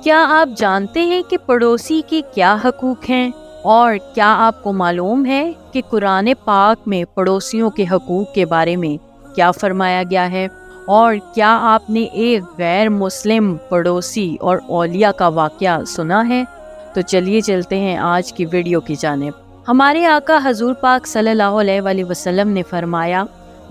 کیا آپ جانتے ہیں کہ پڑوسی کے کیا حقوق ہیں؟ اور کیا آپ کو معلوم ہے کہ قرآن پاک میں پڑوسیوں کے حقوق کے بارے میں کیا فرمایا گیا ہے؟ اور کیا آپ نے ایک غیر مسلم پڑوسی اور اولیاء کا واقعہ سنا ہے؟ تو چلیے چلتے ہیں آج کی ویڈیو کی جانب۔ ہمارے آقا حضور پاک صلی اللہ علیہ وآلہ وسلم نے فرمایا،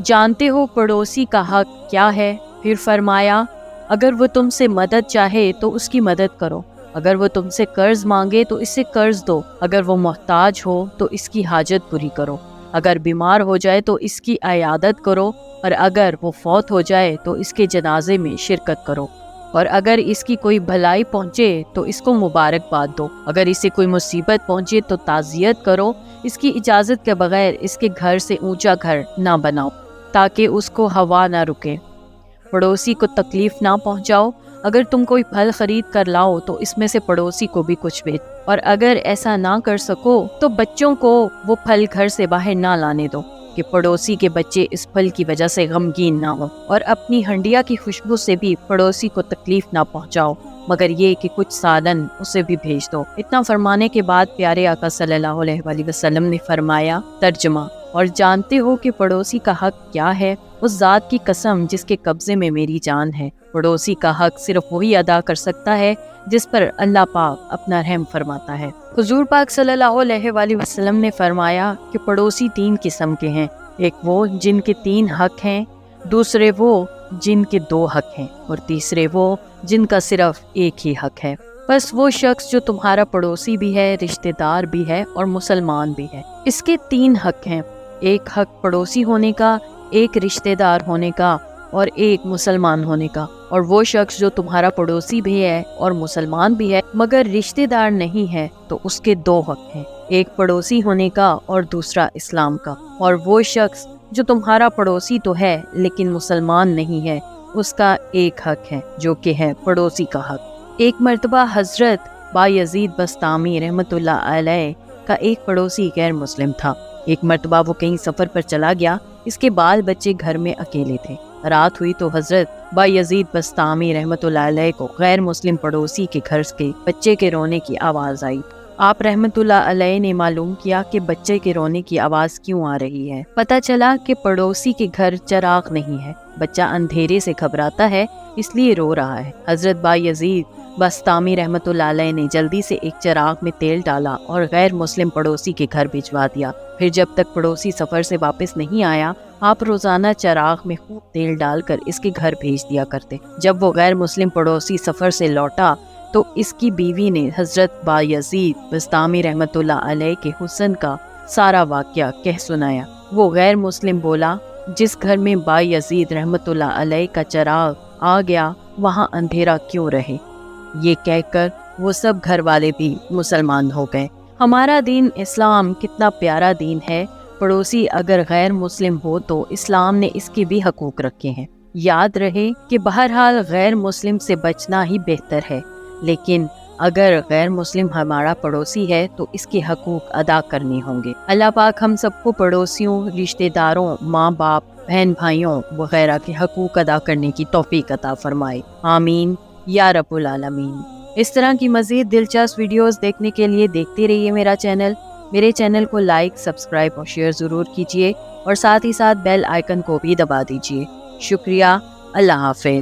جانتے ہو پڑوسی کا حق کیا ہے؟ پھر فرمایا، اگر وہ تم سے مدد چاہے تو اس کی مدد کرو، اگر وہ تم سے قرض مانگے تو اسے قرض دو، اگر وہ محتاج ہو تو اس کی حاجت پوری کرو، اگر بیمار ہو جائے تو اس کی عیادت کرو، اور اگر وہ فوت ہو جائے تو اس کے جنازے میں شرکت کرو، اور اگر اس کی کوئی بھلائی پہنچے تو اس کو مبارکباد دو، اگر اسے کوئی مصیبت پہنچے تو تعزیت کرو، اس کی اجازت کے بغیر اس کے گھر سے اونچا گھر نہ بناؤ تاکہ اس کو ہوا نہ رکے، پڑوسی کو تکلیف نہ پہنچاؤ، اگر تم کوئی پھل خرید کر لاؤ تو اس میں سے پڑوسی کو بھی کچھ بیچ، اور اگر ایسا نہ کر سکو تو بچوں کو وہ پھل گھر سے باہر نہ لانے دو کہ پڑوسی کے بچے اس پھل کی وجہ سے غمگین نہ ہوں، اور اپنی ہنڈیا کی خوشبو سے بھی پڑوسی کو تکلیف نہ پہنچاؤ مگر یہ کہ کچھ سالن اسے بھی بھیج دو۔ اتنا فرمانے کے بعد پیارے آقا صلی اللہ علیہ وآلہ وسلم نے فرمایا، ترجمہ، اور جانتے ہو کہ پڑوسی کا حق کیا ہے؟ اس ذات کی قسم جس کے قبضے میں میری جان ہے، پڑوسی کا حق صرف وہی ادا کر سکتا ہے جس پر اللہ پاک اپنا رحم فرماتا ہے۔ حضور پاک صلی اللہ علیہ وآلہ وسلم نے فرمایا کہ پڑوسی 3 قسم کے ہیں، ایک وہ جن کے 3 حق ہیں، دوسرے وہ جن کے 2 حق ہیں، اور تیسرے وہ جن کا صرف ایک ہی حق ہے۔ بس وہ شخص جو تمہارا پڑوسی بھی ہے، رشتہ دار بھی ہے اور مسلمان بھی ہے۔ اس کے 3 حق ہیں، ایک حق پڑوسی ہونے کا، ایک رشتہ دار ہونے کا، اور ایک مسلمان ہونے کا۔ اور وہ شخص جو تمہارا پڑوسی بھی ہے اور مسلمان بھی ہے مگر رشتہ دار نہیں ہے تو اس کے 2 حق ہیں، ایک پڑوسی ہونے کا اور دوسرا اسلام کا۔ اور وہ شخص جو تمہارا پڑوسی تو ہے لیکن مسلمان نہیں ہے، اس کا ایک حق ہے جو کہ ہے پڑوسی کا حق۔ ایک مرتبہ حضرت بایزید بسطامی رحمۃ اللہ علیہ کا ایک پڑوسی غیر مسلم تھا۔ ایک مرتبہ وہ کہیں سفر پر چلا گیا، اس کے بال بچے گھر میں اکیلے تھے۔ رات ہوئی تو حضرت بایزید بسطامی رحمۃ اللہ علیہ کو غیر مسلم پڑوسی کے گھر کے بچے کے رونے کی آواز آئی۔ آپ رحمۃ اللہ علیہ نے معلوم کیا کہ بچے کے رونے کی آواز کیوں آ رہی ہے۔ پتہ چلا کہ پڑوسی کے گھر چراغ نہیں ہے، بچہ اندھیرے سے گھبراتا ہے اس لیے رو رہا ہے۔ حضرت بایزید بسطامی رحمۃ اللہ علیہ نے جلدی سے ایک چراغ میں تیل ڈالا اور غیر مسلم پڑوسی کے گھر بھجوا دیا۔ پھر جب تک پڑوسی سفر سے واپس نہیں آیا، آپ روزانہ چراغ میں خوب تیل ڈال کر اس کے گھر بھیج دیا کرتے۔ جب وہ غیر مسلم پڑوسی سفر سے لوٹا تو اس کی بیوی نے حضرت بایزید بسطامی رحمۃ اللہ علیہ کے حسن کا سارا واقعہ کہہ سنایا۔ وہ غیر مسلم بولا، جس گھر میں بایزید رحمۃ اللہ علیہ کا چراغ آ گیا وہاں اندھیرا کیوں رہے؟ یہ کہہ کر وہ سب گھر والے بھی مسلمان ہو گئے۔ ہمارا دین اسلام کتنا پیارا دین ہے، پڑوسی اگر غیر مسلم ہو تو اسلام نے اس کے بھی حقوق رکھے ہیں۔ یاد رہے کہ بہرحال غیر مسلم سے بچنا ہی بہتر ہے، لیکن اگر غیر مسلم ہمارا پڑوسی ہے تو اس کے حقوق ادا کرنے ہوں گے۔ اللہ پاک ہم سب کو پڑوسیوں، رشتہ داروں، ماں باپ، بہن بھائیوں وغیرہ کے حقوق ادا کرنے کی توفیق عطا فرمائے، آمین یا رب العالمین۔ اس طرح کی مزید دلچسپ ویڈیوز دیکھنے کے لیے دیکھتے رہیے میرے چینل کو لائک، سبسکرائب اور شیئر ضرور کیجیے، اور ساتھ ہی ساتھ بیل آئیکن کو بھی دبا دیجیے۔ شکریہ، اللہ حافظ۔